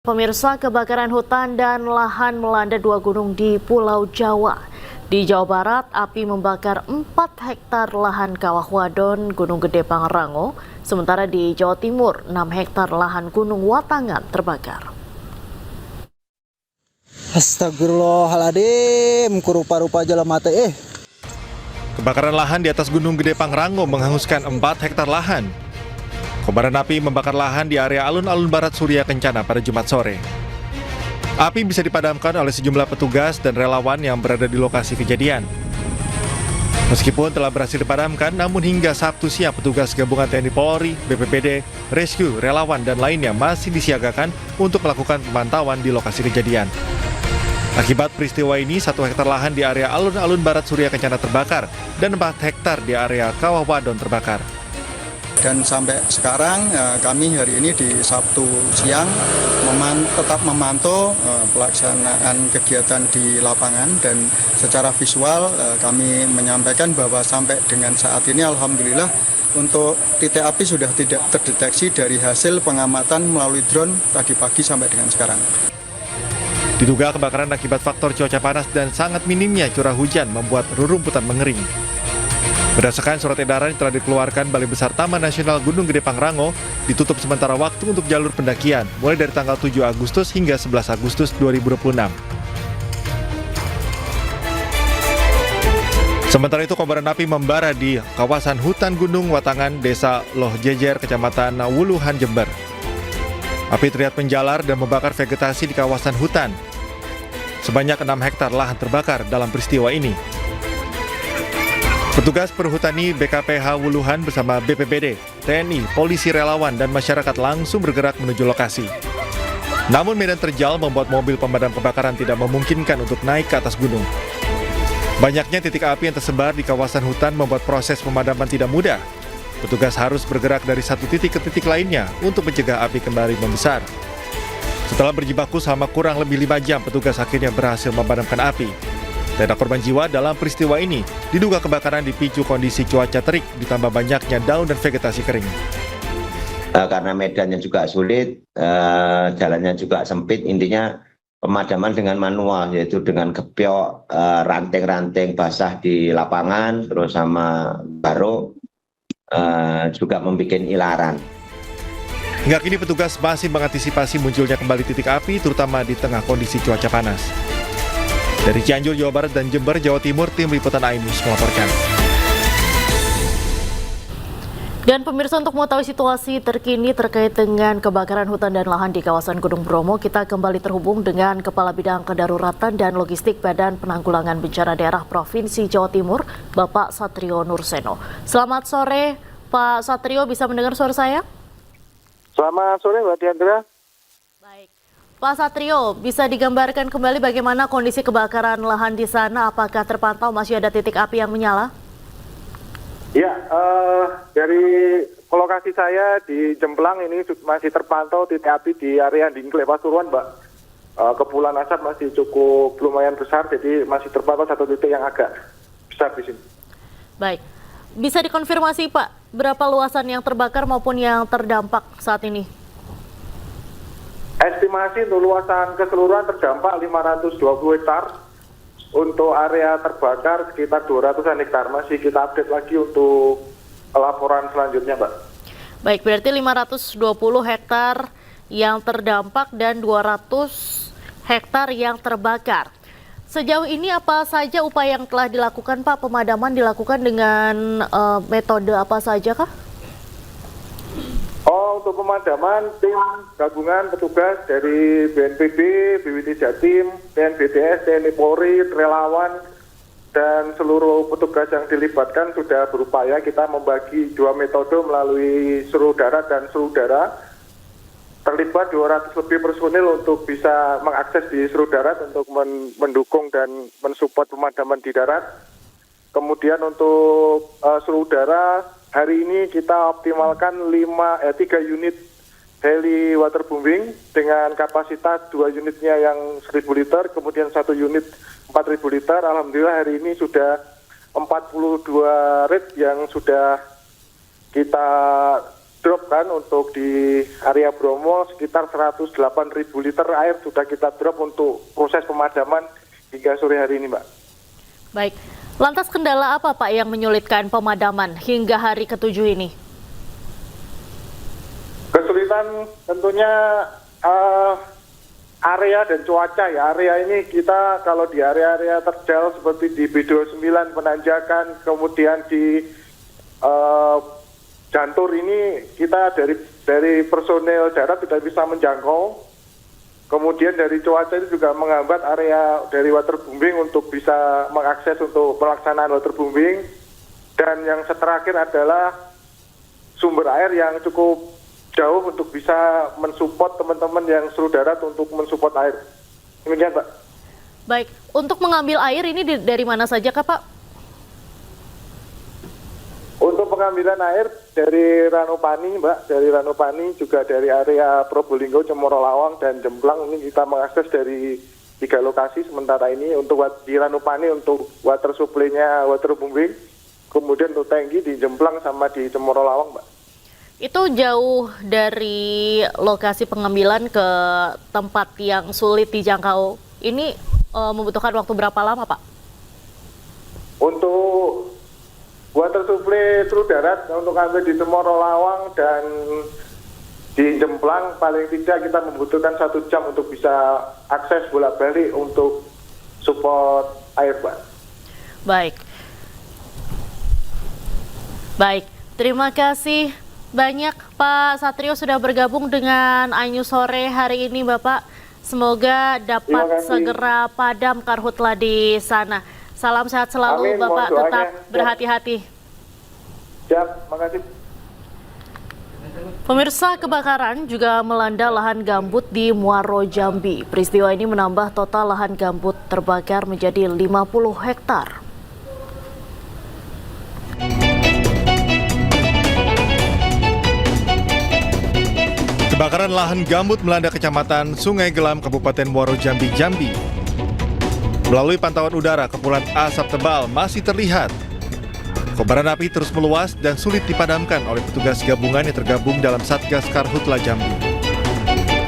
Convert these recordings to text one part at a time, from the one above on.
Pemirsa, kebakaran hutan dan lahan melanda 2 gunung di Pulau Jawa. Di Jawa Barat, api membakar 4 hektar lahan Kawah Wadon, Gunung Gede Pangrango. Sementara di Jawa Timur, 6 hektar lahan Gunung Watangan terbakar. Astagfirullahaladzim, kurupa-rupa jalan mata Kebakaran lahan di atas Gunung Gede Pangrango menghanguskan 4 hektar lahan. Kobaran api membakar lahan di area alun-alun barat Surya Kencana pada Jumat sore. Api bisa dipadamkan oleh sejumlah petugas dan relawan yang berada di lokasi kejadian. Meskipun telah berhasil dipadamkan, namun hingga Sabtu siang petugas gabungan TNI Polri, BPBD, rescue, relawan, dan lainnya masih disiagakan untuk melakukan pemantauan di lokasi kejadian. Akibat peristiwa ini, 1 hektar lahan di area alun-alun barat Surya Kencana terbakar dan 4 hektar di area Kawah Wadon terbakar. Dan sampai sekarang kami hari ini di Sabtu siang tetap memantau pelaksanaan kegiatan di lapangan, dan secara visual kami menyampaikan bahwa sampai dengan saat ini alhamdulillah untuk titik api sudah tidak terdeteksi dari hasil pengamatan melalui drone tadi pagi sampai dengan sekarang. Diduga kebakaran akibat faktor cuaca panas dan sangat minimnya curah hujan membuat rerumputan mengering. Berdasarkan surat edaran yang telah dikeluarkan Balai Besar Taman Nasional Gunung Gede Pangrango, ditutup sementara waktu untuk jalur pendakian, mulai dari tanggal 7 Agustus hingga 11 Agustus 2026. Sementara itu, kobaran api membara di kawasan hutan Gunung Watangan, Desa Loh Jejer, Kecamatan Wuluhan, Jember. Api terlihat menjalar dan membakar vegetasi di kawasan hutan. Sebanyak 6 hektar lahan terbakar dalam peristiwa ini. Petugas perhutani BKPH Wuluhan bersama BPBD, TNI, polisi, relawan, dan masyarakat langsung bergerak menuju lokasi. Namun medan terjal membuat mobil pemadam kebakaran tidak memungkinkan untuk naik ke atas gunung. Banyaknya titik api yang tersebar di kawasan hutan membuat proses pemadaman tidak mudah. Petugas harus bergerak dari satu titik ke titik lainnya untuk mencegah api kembali membesar. Setelah berjibaku selama kurang lebih 5 jam, petugas akhirnya berhasil memadamkan api. Tidak ada korban jiwa dalam peristiwa ini. Diduga kebakaran dipicu kondisi cuaca terik ditambah banyaknya daun dan vegetasi kering. Karena medannya juga sulit, jalannya juga sempit, intinya pemadaman dengan manual, yaitu dengan gebyok, ranting-ranting basah di lapangan, terus sama baro, juga membuat ilaran. Hingga kini petugas masih mengantisipasi munculnya kembali titik api, terutama di tengah kondisi cuaca panas. Dari Cianjur, Jawa Barat, dan Jember, Jawa Timur, tim liputan iNews melaporkan. Dan pemirsa, untuk mengetahui situasi terkini terkait dengan kebakaran hutan dan lahan di kawasan Gunung Bromo, kita kembali terhubung dengan Kepala Bidang Kedaruratan dan Logistik Badan Penanggulangan Bencana Daerah Provinsi Jawa Timur, Bapak Satrio Nurseno. Selamat sore, Pak Satrio, bisa mendengar suara saya? Selamat sore, Mbak Diandra. Baik. Pak Satrio, bisa digambarkan kembali bagaimana kondisi kebakaran lahan di sana? Apakah terpantau masih ada titik api yang menyala? Ya, dari lokasi saya di Jemplang ini masih terpantau titik api di area Dingklek Pasuruan, Mbak. Kepulan asap masih cukup lumayan besar, jadi masih terpantau satu titik yang agak besar di sini. Baik, bisa dikonfirmasi Pak, berapa luasan yang terbakar maupun yang terdampak saat ini? Estimasi untuk luasan keseluruhan terdampak 520 hektar, untuk area terbakar sekitar 200-an hektar. Masih kita update lagi untuk laporan selanjutnya, Mbak. Baik, berarti 520 hektar yang terdampak dan 200 hektar yang terbakar. Sejauh ini apa saja upaya yang telah dilakukan, Pak? Pemadaman dilakukan dengan metode apa saja, kah? Untuk pemadaman, tim gabungan petugas dari BNPB, BPBD Jatim, TNBDS, TNI Polri, relawan, dan seluruh petugas yang dilibatkan sudah berupaya. Kita membagi 2 metode melalui seru darat dan seru udara. Terlibat 200 lebih personil untuk bisa mengakses di seru darat untuk mendukung dan mensupport pemadaman di darat. Kemudian untuk seru udara, hari ini kita optimalkan 3 unit heli waterbombing dengan kapasitas 2 unitnya yang 1.000 liter, kemudian 1 unit 4.000 liter. Alhamdulillah hari ini sudah 42 rit yang sudah kita drop kan untuk di area Bromo sekitar 108.000 liter air sudah kita drop untuk proses pemadaman hingga sore hari ini, Mbak. Baik, lantas kendala apa Pak yang menyulitkan pemadaman hingga hari ke-7 ini? Kesulitan tentunya area dan cuaca ya. Area ini kita kalau di area-area terjal seperti di B29 Penanjakan, kemudian di Jantur ini kita dari personel darat tidak bisa menjangkau. Kemudian dari cuaca itu juga menghambat area dari waterbombing untuk bisa mengakses untuk pelaksanaan waterbombing. Dan yang terakhir adalah sumber air yang cukup jauh untuk bisa mensupport teman-teman yang seluruh darat untuk mensupport air. Demikian, Pak. Baik, untuk mengambil air ini dari mana saja Kak, Pak? Untuk pengambilan air dari Ranupani, Mbak, dari Ranupani juga dari area Probolinggo, Cemoro Lawang, dan Jemplang ini kita mengakses dari 3 lokasi sementara ini. Untuk di Ranupani untuk water supply-nya waterbombing, kemudian untuk tangki di Jemplang sama di Cemoro Lawang, Mbak. Itu jauh dari lokasi pengambilan ke tempat yang sulit dijangkau. Ini membutuhkan waktu berapa lama, Pak? Untuk water supply seluruh darat untuk ambil di Cemoro Lawang dan di Jemplang paling tidak kita membutuhkan 1 jam untuk bisa akses bolak-balik untuk support air, Pak. Baik, terima kasih banyak Pak Satrio sudah bergabung dengan iNews Sore hari ini, Bapak. Semoga dapat segera padam karhutla di sana. Salam sehat selalu. Amin, Bapak tetap berhati-hati. Siap, makasih. Pemirsa, kebakaran juga melanda lahan gambut di Muaro Jambi. Peristiwa ini menambah total lahan gambut terbakar menjadi 50 hektar. Kebakaran lahan gambut melanda Kecamatan Sungai Gelam, Kabupaten Muaro Jambi, Jambi. Melalui pantauan udara, kepulan asap tebal masih terlihat. Kobaran api terus meluas dan sulit dipadamkan oleh petugas gabungan yang tergabung dalam Satgas Karhutla Jambi.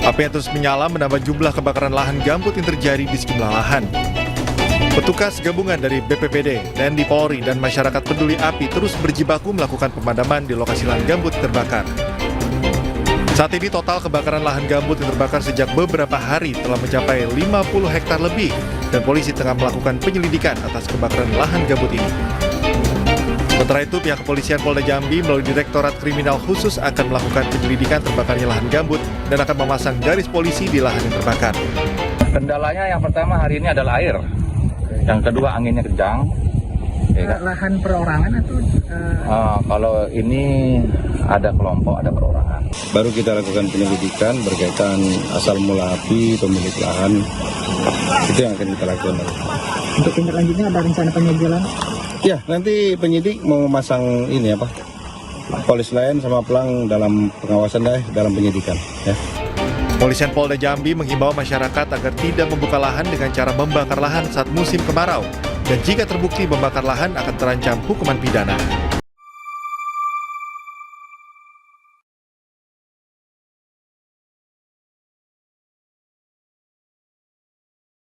Api yang terus menyala menambah jumlah kebakaran lahan gambut yang terjadi di sejumlah lahan. Petugas gabungan dari BPBD, TNI Polri, dan masyarakat peduli api terus berjibaku melakukan pemadaman di lokasi lahan gambut terbakar. Saat ini total kebakaran lahan gambut yang terbakar sejak beberapa hari telah mencapai 50 hektar lebih dan polisi tengah melakukan penyelidikan atas kebakaran lahan gambut ini. Sementara itu, pihak kepolisian Polda Jambi melalui Direktorat Kriminal Khusus akan melakukan penyelidikan terbakarnya lahan gambut dan akan memasang garis polisi di lahan yang terbakar. Kendalanya yang pertama hari ini adalah air, yang kedua anginnya kencang. Ya kan? Lahan perorangan atau? Kalau ini ada kelompok, ada perorangan. Baru kita lakukan penyelidikan berkaitan asal mula api, pemilik lahan, itu yang akan kita lakukan. Untuk tindak lanjutnya ada rencana penyegelan? Ya, nanti penyidik mau memasang ini polis lain sama pelang dalam pengawasan dalam penyidikan. Ya. Polisian Polda Jambi menghimbau masyarakat agar tidak membuka lahan dengan cara membakar lahan saat musim kemarau. Dan jika terbukti membakar lahan akan terancam hukuman pidana.